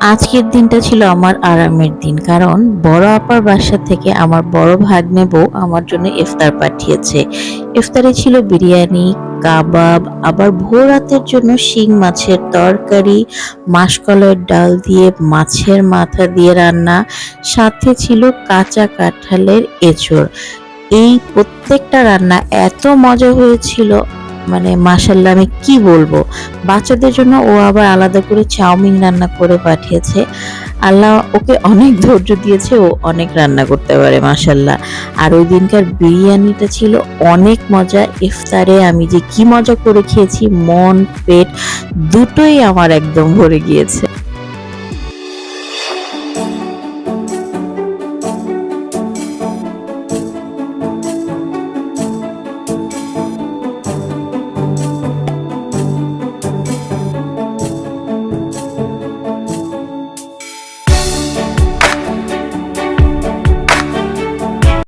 আজকের দিনটা ছিল আমার আরামের দিন, কারণ বড় আপার বাসা থেকে আমার বড় ভাগ্নে বউ আমার জন্য ইফতার পাঠিয়েছে। ইফতারে ছিল বিরিয়ানি, কাবাব, আবার ভোর রাতের জন্য শিং মাছের তরকারি, মাসকলাইয়ের ডাল দিয়ে মাছের মাথা দিয়ে রান্না, সাথে ছিল কাঁচা কাঁঠালের এঁচড়। এই প্রত্যেকটা রান্না এত মজা হয়েছিল, মানে মাশাল্লাহ, আমি কি বলবো। বাচ্চাদের জন্য ও আবার আলাদা করে চাউমিন রান্না করে পাঠিয়েছে। আল্লাহ ওকে অনেক ধৈর্য দিয়েছে, ও অনেক রান্না করতে পারে মাশাল্লাহ। আর ওই দিনকার বিরিয়ানিটা ছিল অনেক মজা। ইফতারে আমি যে কি মজা করে খেয়েছি, মন পেট দুটোই আমার একদম ভরে গিয়েছে।